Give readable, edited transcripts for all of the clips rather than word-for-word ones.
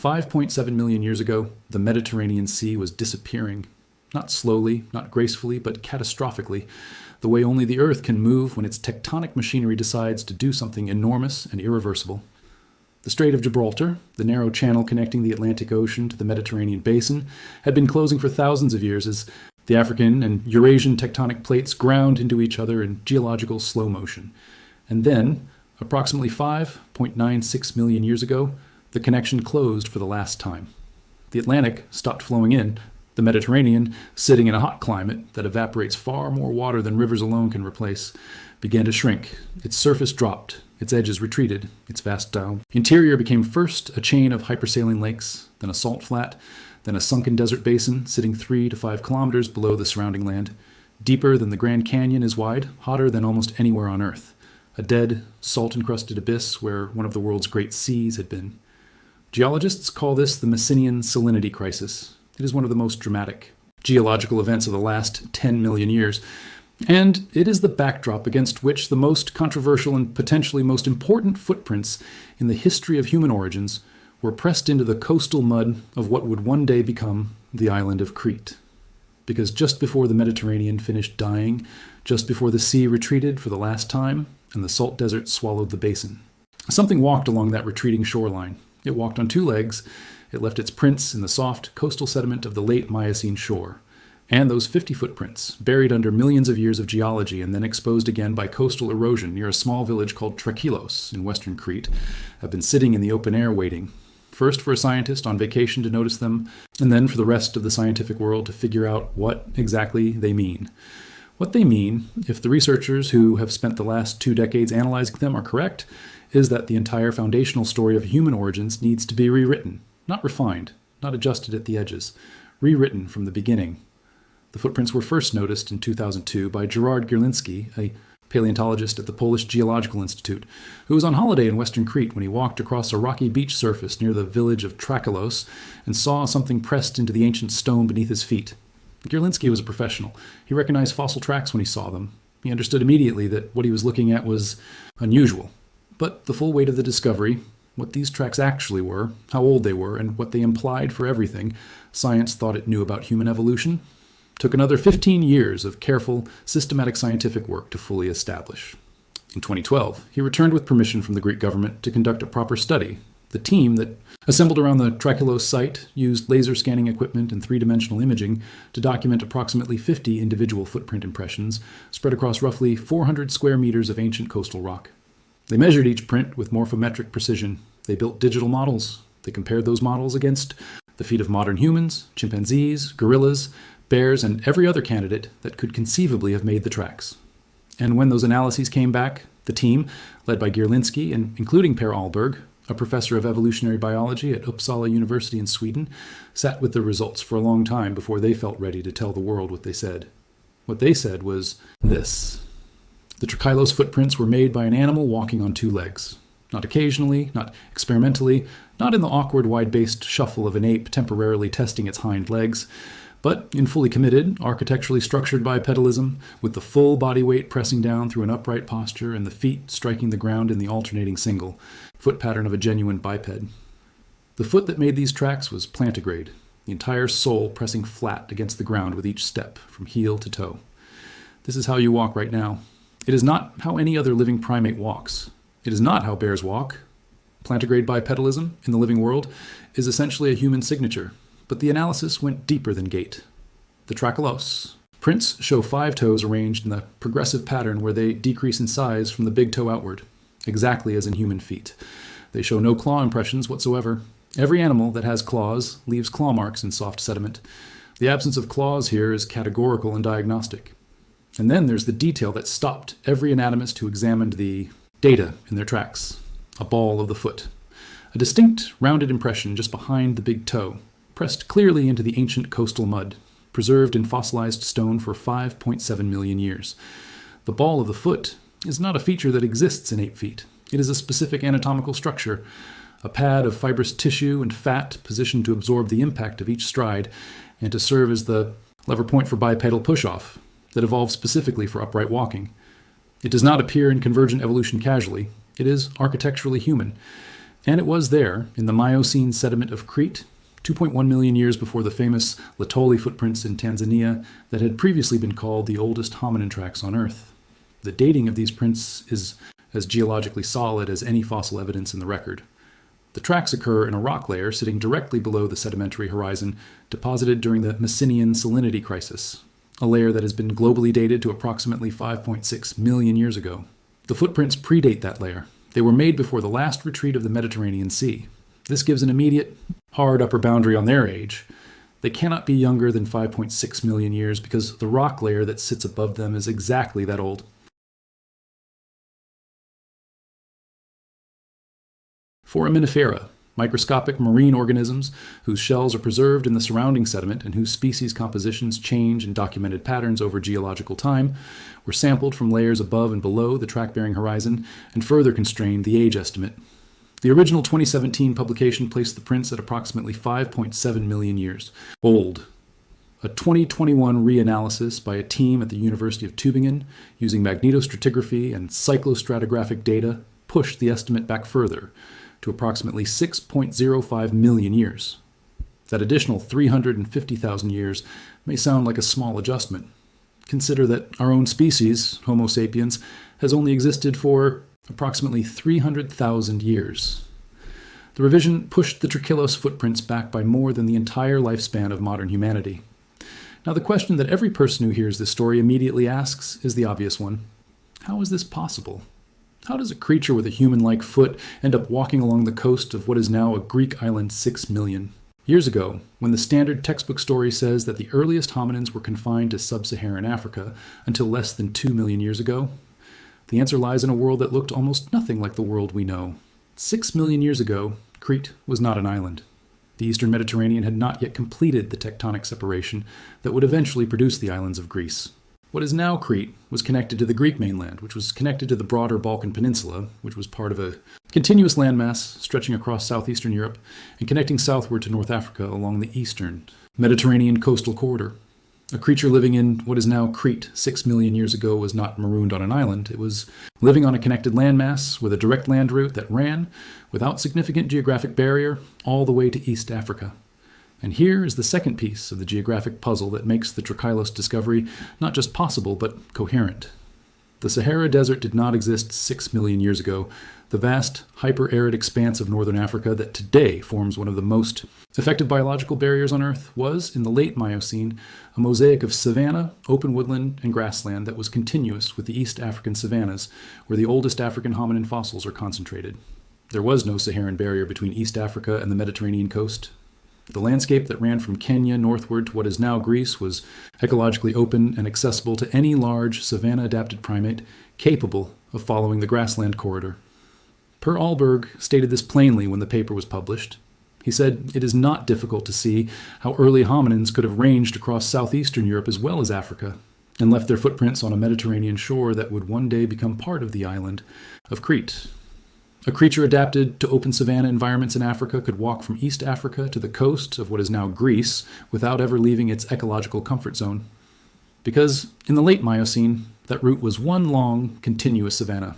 5.7 million years ago, the Mediterranean Sea was disappearing. Not slowly, not gracefully, but catastrophically, the way only the Earth can move when its tectonic machinery decides to do something enormous and irreversible. The Strait of Gibraltar, the narrow channel connecting the Atlantic Ocean to the Mediterranean basin, had been closing for thousands of years as the African and Eurasian tectonic plates ground into each other in geological slow motion. And then, approximately 5.96 million years ago, the connection closed for the last time. The Atlantic stopped flowing in. The Mediterranean, sitting in a hot climate that evaporates far more water than rivers alone can replace, began to shrink. Its surface dropped. Its edges retreated. Its vast interior became first a chain of hypersaline lakes, then a salt flat, then a sunken desert basin sitting 3 to 5 kilometers below the surrounding land. Deeper than the Grand Canyon is wide, hotter than almost anywhere on Earth. A dead, salt-encrusted abyss where one of the world's great seas had been. Geologists call this the Messinian salinity crisis. It is one of the most dramatic geological events of the last 10 million years, and it is the backdrop against which the most controversial and potentially most important footprints in the history of human origins were pressed into the coastal mud of what would one day become the island of Crete. Because just before the Mediterranean finished dying, just before the sea retreated for the last time, and the salt desert swallowed the basin, something walked along that retreating shoreline. It walked on 2 legs. It left its prints in the soft coastal sediment of the late Miocene shore. And those 50 footprints, buried under millions of years of geology and then exposed again by coastal erosion near a small village called Trekilos in western Crete, have been sitting in the open air waiting, first for a scientist on vacation to notice them, and then for the rest of the scientific world to figure out what exactly they mean. What they mean, if the researchers who have spent the last 2 decades analyzing them are correct, is that the entire foundational story of human origins needs to be rewritten. Not refined, not adjusted at the edges, rewritten from the beginning. The footprints were first noticed in 2002 by Gerard Gierlinski, a paleontologist at the Polish Geological Institute, who was on holiday in western Crete when he walked across a rocky beach surface near the village of Trekilos and saw something pressed into the ancient stone beneath his feet. Gierlinski was a professional. He recognized fossil tracks when he saw them. He understood immediately that what he was looking at was unusual. But the full weight of the discovery, what these tracks actually were, how old they were, and what they implied for everything science thought it knew about human evolution, took another 15 years of careful, systematic scientific work to fully establish. In 2012, he returned with permission from the Greek government to conduct a proper study. The team that assembled around the Trekilos site used laser scanning equipment and 3-dimensional imaging to document approximately 50 individual footprint impressions spread across roughly 400 square meters of ancient coastal rock. They measured each print with morphometric precision. They built digital models. They compared those models against the feet of modern humans, chimpanzees, gorillas, bears, and every other candidate that could conceivably have made the tracks. And when those analyses came back, the team, led by Gierlinski and including Per Ahlberg, a professor of evolutionary biology at Uppsala University in Sweden, sat with the results for a long time before they felt ready to tell the world what they said. What they said was this. The Trekilos footprints were made by an animal walking on 2 legs. Not occasionally, not experimentally, not in the awkward wide-based shuffle of an ape temporarily testing its hind legs, but in fully committed, architecturally structured bipedalism, with the full body weight pressing down through an upright posture and the feet striking the ground in the alternating single, foot pattern of a genuine biped. The foot that made these tracks was plantigrade, the entire sole pressing flat against the ground with each step, from heel to toe. This is how you walk right now. It is not how any other living primate walks. It is not how bears walk. Plantigrade bipedalism in the living world is essentially a human signature, but the analysis went deeper than gait. The Trekilos prints show 5 toes arranged in a progressive pattern where they decrease in size from the big toe outward, exactly as in human feet. They show no claw impressions whatsoever. Every animal that has claws leaves claw marks in soft sediment. The absence of claws here is categorical and diagnostic. And then there's the detail that stopped every anatomist who examined the data in their tracks. A ball of the foot. A distinct, rounded impression just behind the big toe, pressed clearly into the ancient coastal mud, preserved in fossilized stone for 5.7 million years. The ball of the foot is not a feature that exists in ape feet. It is a specific anatomical structure, a pad of fibrous tissue and fat positioned to absorb the impact of each stride and to serve as the lever point for bipedal push-off that evolved specifically for upright walking. It does not appear in convergent evolution casually. It is architecturally human. And it was there, in the Miocene sediment of Crete, 2.1 million years before the famous Laetoli footprints in Tanzania that had previously been called the oldest hominin tracks on Earth. The dating of these prints is as geologically solid as any fossil evidence in the record. The tracks occur in a rock layer sitting directly below the sedimentary horizon, deposited during the Messinian salinity crisis, a layer that has been globally dated to approximately 5.6 million years ago. The footprints predate that layer. They were made before the last retreat of the Mediterranean Sea. This gives an immediate, hard upper boundary on their age. They cannot be younger than 5.6 million years because the rock layer that sits above them is exactly that old. Foraminifera, microscopic marine organisms whose shells are preserved in the surrounding sediment and whose species compositions change in documented patterns over geological time, were sampled from layers above and below the track-bearing horizon and further constrained the age estimate. The original 2017 publication placed the prints at approximately 5.7 million years old. A 2021 reanalysis by a team at the University of Tübingen using magnetostratigraphy and cyclostratigraphic data pushed the estimate back further, to approximately 6.05 million years. That additional 350,000 years may sound like a small adjustment. Consider that our own species, Homo sapiens, has only existed for approximately 300,000 years. The revision pushed the Trachylos footprints back by more than the entire lifespan of modern humanity. Now, the question that every person who hears this story immediately asks is the obvious one. How is this possible? How does a creature with a human-like foot end up walking along the coast of what is now a Greek island 6 million years ago, when the standard textbook story says that the earliest hominins were confined to sub-Saharan Africa until less than 2 million years ago? The answer lies in a world that looked almost nothing like the world we know. 6 million years ago, Crete was not an island. The eastern Mediterranean had not yet completed the tectonic separation that would eventually produce the islands of Greece. What is now Crete was connected to the Greek mainland, which was connected to the broader Balkan Peninsula, which was part of a continuous landmass stretching across southeastern Europe and connecting southward to North Africa along the eastern Mediterranean coastal corridor. A creature living in what is now Crete 6 million years ago was not marooned on an island. It was living on a connected landmass with a direct land route that ran, without significant geographic barrier, all the way to East Africa. And here is the second piece of the geographic puzzle that makes the Trachylos discovery not just possible, but coherent. The Sahara Desert did not exist 6 million years ago. The vast, hyper-arid expanse of northern Africa that today forms one of the most effective biological barriers on Earth was, in the late Miocene, a mosaic of savanna, open woodland, and grassland that was continuous with the East African savannas, where the oldest African hominin fossils are concentrated. There was no Saharan barrier between East Africa and the Mediterranean coast. The landscape that ran from Kenya northward to what is now Greece was ecologically open and accessible to any large savanna-adapted primate capable of following the grassland corridor. Per Ahlberg stated this plainly when the paper was published. He said, "It is not difficult to see how early hominins could have ranged across southeastern Europe as well as Africa, and left their footprints on a Mediterranean shore that would one day become part of the island of Crete. A creature adapted to open savanna environments in Africa could walk from East Africa to the coast of what is now Greece without ever leaving its ecological comfort zone. Because in the late Miocene, that route was one long, continuous savanna.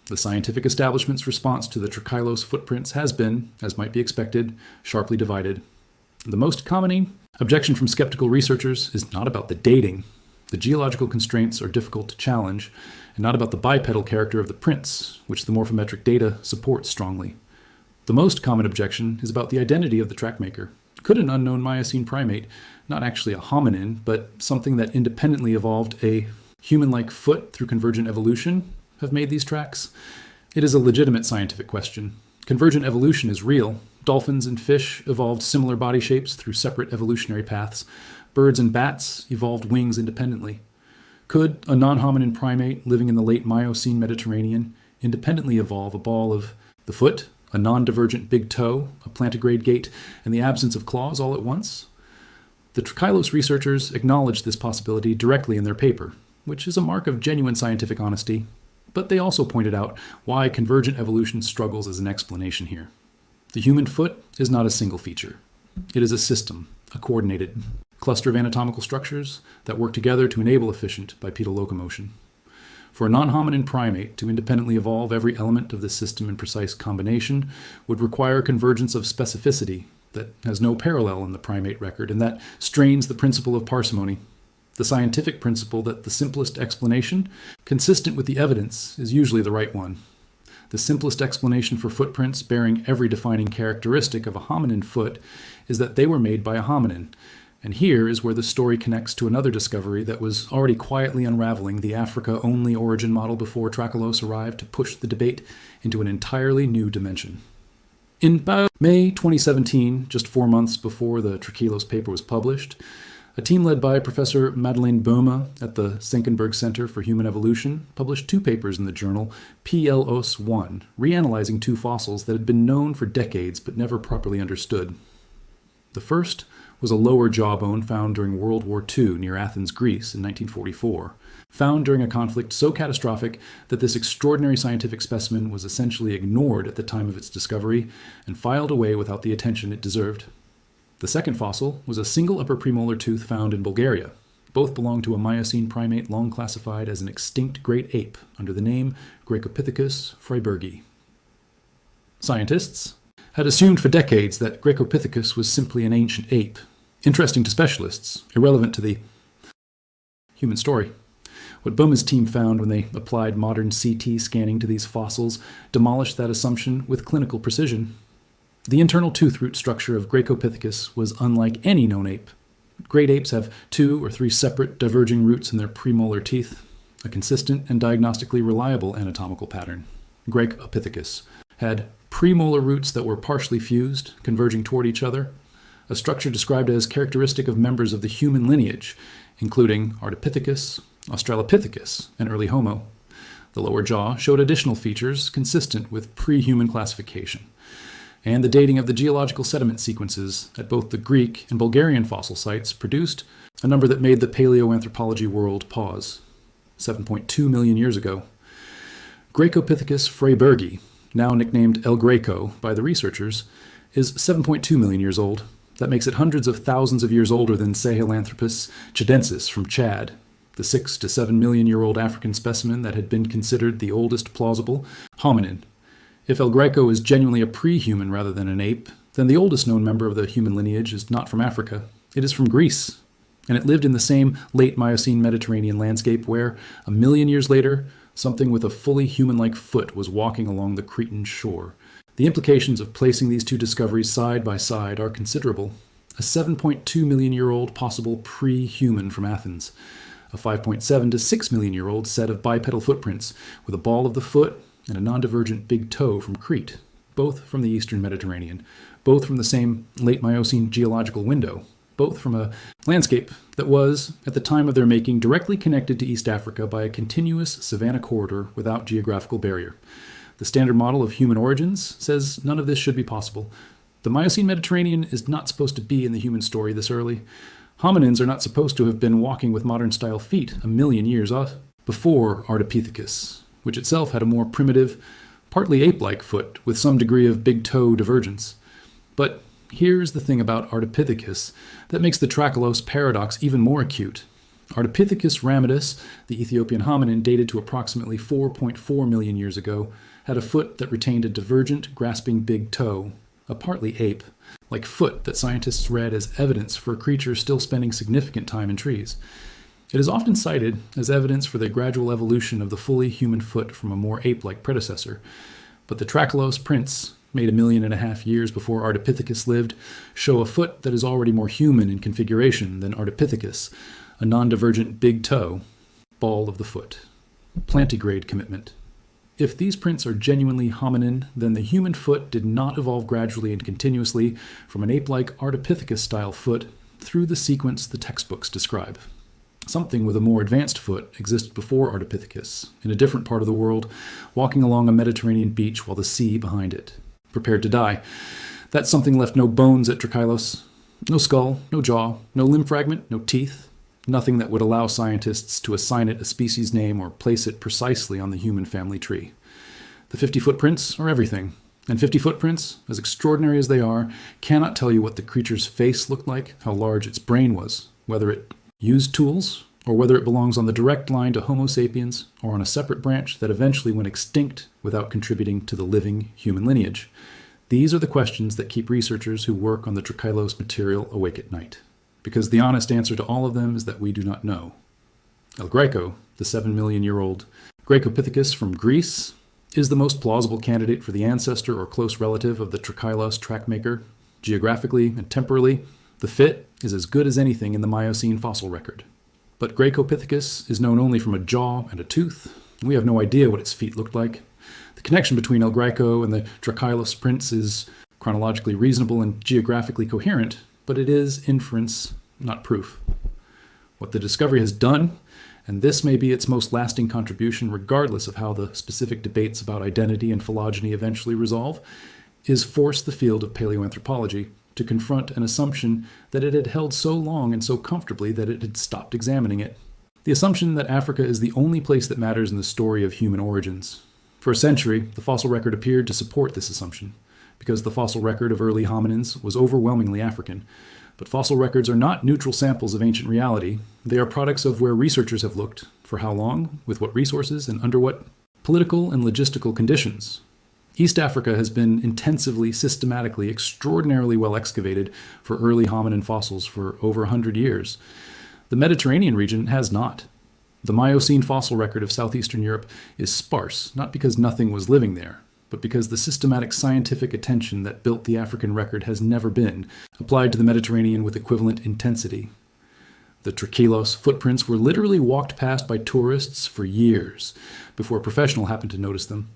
The scientific establishment's response to the Trachylos footprints has been, as might be expected, sharply divided. The most common objection from skeptical researchers is not about the dating. The geological constraints are difficult to challenge, and not about the bipedal character of the prints, which the morphometric data supports strongly. The most common objection is about the identity of the trackmaker. Could an unknown Miocene primate, not actually a hominin, but something that independently evolved a human-like foot through convergent evolution, have made these tracks? It is a legitimate scientific question. Convergent evolution is real. Dolphins and fish evolved similar body shapes through separate evolutionary paths. Birds and bats evolved wings independently. Could a non-hominin primate living in the late Miocene Mediterranean independently evolve a ball of the foot, a non-divergent big toe, a plantigrade gait, and the absence of claws all at once? The Trachylos researchers acknowledged this possibility directly in their paper, which is a mark of genuine scientific honesty, but they also pointed out why convergent evolution struggles as an explanation here. The human foot is not a single feature. It is a system, a coordinated cluster of anatomical structures that work together to enable efficient bipedal locomotion. For a non-hominin primate to independently evolve every element of this system in precise combination would require convergence of specificity that has no parallel in the primate record, and that strains the principle of parsimony, the scientific principle that the simplest explanation, consistent with the evidence, is usually the right one. The simplest explanation for footprints bearing every defining characteristic of a hominin foot is that they were made by a hominin. And here is where the story connects to another discovery that was already quietly unraveling the Africa-only origin model before Trakalos arrived to push the debate into an entirely new dimension. In about May 2017, just 4 months before the Trakalos paper was published, a team led by Professor Madeleine Boehme at the Senckenberg Center for Human Evolution published 2 papers in the journal PLOS 1, reanalyzing 2 fossils that had been known for decades but never properly understood. The first was a lower jawbone found during World War II near Athens, Greece in 1944, found during a conflict so catastrophic that this extraordinary scientific specimen was essentially ignored at the time of its discovery and filed away without the attention it deserved. The second fossil was a single upper premolar tooth found in Bulgaria. Both belong to a Miocene primate long classified as an extinct great ape under the name Greco-Pithecus freybergi. Scientists had assumed for decades that Greco-Pithecus was simply an ancient ape, interesting to specialists, irrelevant to the human story. What Boehme's team found when they applied modern CT scanning to these fossils demolished that assumption with clinical precision. The internal tooth root structure of Greco-Pithecus was unlike any known ape. Great apes have 2 or 3 separate diverging roots in their premolar teeth, a consistent and diagnostically reliable anatomical pattern. Greco-Pithecus had premolar roots that were partially fused, converging toward each other, a structure described as characteristic of members of the human lineage, including Ardipithecus, Australopithecus, and early Homo. The lower jaw showed additional features consistent with pre-human classification, and the dating of the geological sediment sequences at both the Greek and Bulgarian fossil sites produced a number that made the paleoanthropology world pause. 7.2 million years ago. Greco-Pithecus freybergi, now nicknamed El Greco by the researchers, is 7.2 million years old. That makes it hundreds of thousands of years older than Sahelanthropus chadensis from Chad, the 6 to 7 million year old African specimen that had been considered the oldest plausible hominin. If El Greco is genuinely a pre-human rather than an ape, then the oldest known member of the human lineage is not from Africa. It is from Greece, and it lived in the same late Miocene Mediterranean landscape where, 1 million years later, something with a fully human-like foot was walking along the Cretan shore. The implications of placing these 2 discoveries side by side are considerable. A 7.2 million year old possible pre-human from Athens, a 5.7 to 6 million year old set of bipedal footprints with a ball of the foot and a non-divergent big toe from Crete, both from the eastern Mediterranean, both from the same late Miocene geological window, both from a landscape that was, at the time of their making, directly connected to East Africa by a continuous savanna corridor without geographical barrier. The standard model of human origins says none of this should be possible. The Miocene Mediterranean is not supposed to be in the human story this early. Hominins are not supposed to have been walking with modern-style feet 1 million years before Ardipithecus, which itself had a more primitive, partly ape-like foot with some degree of big toe divergence. But here's the thing about Ardipithecus that makes the Trakalos paradox even more acute. Ardipithecus ramidus, the Ethiopian hominin dated to approximately 4.4 million years ago, had a foot that retained a divergent, grasping big toe, a partly ape-like foot that scientists read as evidence for a creature still spending significant time in trees. It is often cited as evidence for the gradual evolution of the fully human foot from a more ape-like predecessor, but the Trakalos prints, made 1.5 million years before Ardipithecus lived, show a foot that is already more human in configuration than Ardipithecus, a non-divergent big toe, ball of the foot. Plantigrade commitment. If these prints are genuinely hominin, then the human foot did not evolve gradually and continuously from an ape-like Ardipithecus-style foot through the sequence the textbooks describe. Something with a more advanced foot existed before Ardipithecus, in a different part of the world, walking along a Mediterranean beach while the sea behind it, prepared to die. That something left no bones at Trakalos, no skull, no jaw, no limb fragment, no teeth, nothing that would allow scientists to assign it a species name or place it precisely on the human family tree. The 50 footprints are everything, and 50 footprints, as extraordinary as they are, cannot tell you what the creature's face looked like, how large its brain was, whether it used tools or whether it belongs on the direct line to Homo sapiens or on a separate branch that eventually went extinct without contributing to the living human lineage. These are the questions that keep researchers who work on the Trachylos material awake at night, because the honest answer to all of them is that we do not know. El Greco, the 7-million-year-old Grecopithecus from Greece, is the most plausible candidate for the ancestor or close relative of the Trachylos trackmaker. Geographically and temporally, the fit is as good as anything in the Miocene fossil record. But Grecopithecus is known only from a jaw and a tooth. We have no idea what its feet looked like. The connection between El Greco and the Trachylos prints is chronologically reasonable and geographically coherent, but it is inference, not proof. What the discovery has done, and this may be its most lasting contribution regardless of how the specific debates about identity and phylogeny eventually resolve, is force the field of paleoanthropology to confront an assumption that it had held so long and so comfortably that it had stopped examining it. The assumption that Africa is the only place that matters in the story of human origins. For a century, the fossil record appeared to support this assumption, because the fossil record of early hominins was overwhelmingly African. But fossil records are not neutral samples of ancient reality. They are products of where researchers have looked, for how long, with what resources, and under what political and logistical conditions. East Africa has been intensively, systematically, extraordinarily well excavated for early hominin fossils for over 100 years. The Mediterranean region has not. The Miocene fossil record of southeastern Europe is sparse, not because nothing was living there, but because the systematic scientific attention that built the African record has never been applied to the Mediterranean with equivalent intensity. The Trachylos footprints were literally walked past by tourists for years before a professional happened to notice them.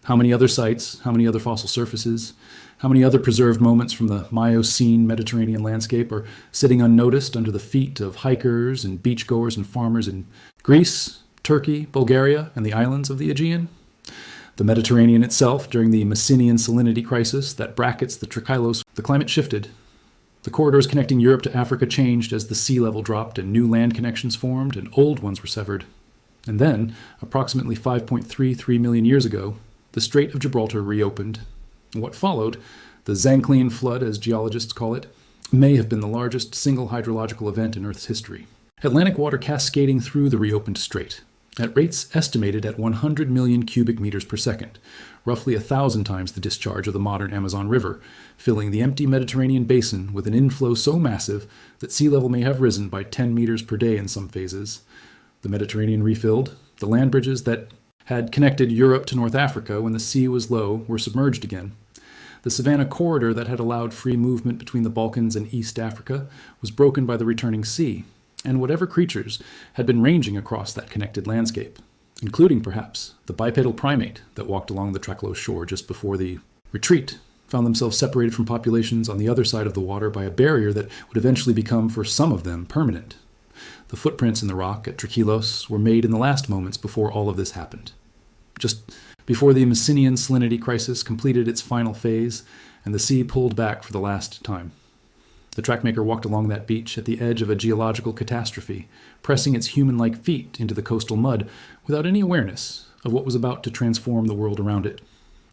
How many other sites, how many other fossil surfaces, how many other preserved moments from the Miocene Mediterranean landscape are sitting unnoticed under the feet of hikers and beachgoers and farmers in Greece, Turkey, Bulgaria, and the islands of the Aegean? The Mediterranean itself, during the Messinian salinity crisis that brackets the Trachylos, the climate shifted. The corridors connecting Europe to Africa changed as the sea level dropped and new land connections formed and old ones were severed. And then, approximately 5.33 million years ago, the Strait of Gibraltar reopened. And what followed, the Zanclean flood, as geologists call it, may have been the largest single hydrological event in Earth's history. Atlantic water cascading through the reopened strait, at rates estimated at 100 million cubic meters per second, roughly 1,000 times the discharge of the modern Amazon River, filling the empty Mediterranean basin with an inflow so massive that sea level may have risen by 10 meters per day in some phases. The Mediterranean refilled, the land bridges that had connected Europe to North Africa when the sea was low were submerged again. The Savannah corridor that had allowed free movement between the Balkans and East Africa was broken by the returning sea, and whatever creatures had been ranging across that connected landscape, including perhaps the bipedal primate that walked along the Trachylos shore just before the retreat, found themselves separated from populations on the other side of the water by a barrier that would eventually become, for some of them, permanent. The footprints in the rock at Trachylos were made in the last moments before all of this happened. Just before the Messinian salinity crisis completed its final phase and the sea pulled back for the last time. The trackmaker walked along that beach at the edge of a geological catastrophe, pressing its human-like feet into the coastal mud without any awareness of what was about to transform the world around it.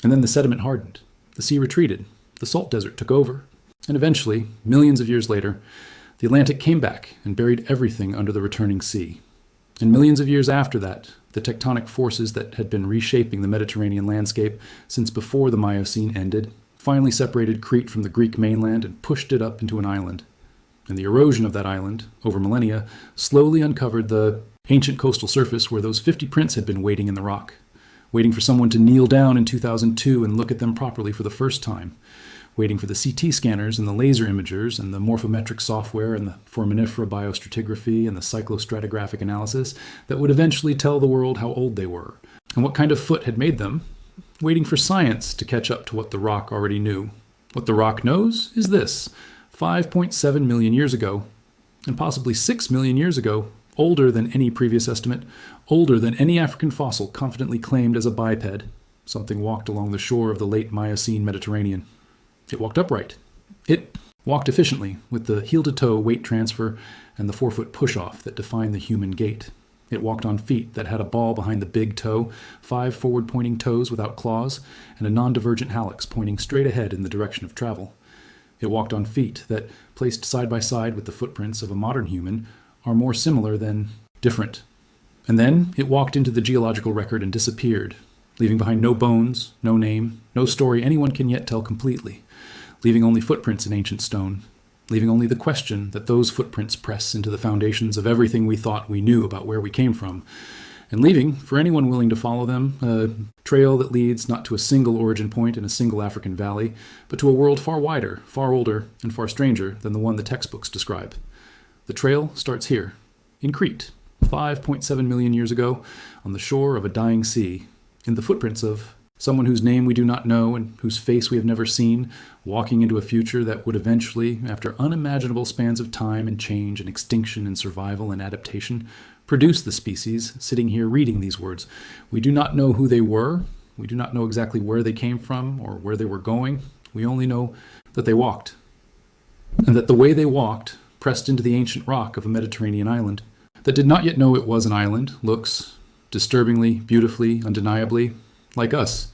And then the sediment hardened, the sea retreated, the salt desert took over, and eventually, millions of years later, the Atlantic came back and buried everything under the returning sea. And millions of years after that, the tectonic forces that had been reshaping the Mediterranean landscape since before the Miocene ended finally separated Crete from the Greek mainland and pushed it up into an island. And the erosion of that island, over millennia, slowly uncovered the ancient coastal surface where those 50 prints had been waiting in the rock, waiting for someone to kneel down in 2002 and look at them properly for the first time, waiting for the CT scanners and the laser imagers and the morphometric software and the foraminifera biostratigraphy and the cyclostratigraphic analysis that would eventually tell the world how old they were and what kind of foot had made them, waiting for science to catch up to what the rock already knew. What the rock knows is this: 5.7 million years ago, and possibly 6 million years ago, older than any previous estimate, older than any African fossil confidently claimed as a biped, something walked along the shore of the late Miocene Mediterranean. It walked upright. It walked efficiently, with the heel-to-toe weight transfer and the 4-foot push-off that define the human gait. It walked on feet that had a ball behind the big toe, 5 forward-pointing toes without claws, and a non-divergent hallux pointing straight ahead in the direction of travel. It walked on feet that, placed side by side with the footprints of a modern human, are more similar than different. And then it walked into the geological record and disappeared, leaving behind no bones, no name, no story anyone can yet tell completely, leaving only footprints in ancient stone, leaving only the question that those footprints press into the foundations of everything we thought we knew about where we came from, and leaving, for anyone willing to follow them, a trail that leads not to a single origin point in a single African valley, but to a world far wider, far older, and far stranger than the one the textbooks describe. The trail starts here, in Crete, 5.7 million years ago, on the shore of a dying sea, in the footprints of someone whose name we do not know and whose face we have never seen, walking into a future that would eventually, after unimaginable spans of time and change and extinction and survival and adaptation, produce the species sitting here reading these words. We do not know who they were. We do not know exactly where they came from or where they were going. We only know that they walked. And that the way they walked, pressed into the ancient rock of a Mediterranean island that did not yet know it was an island, looks disturbingly, beautifully, undeniably like us.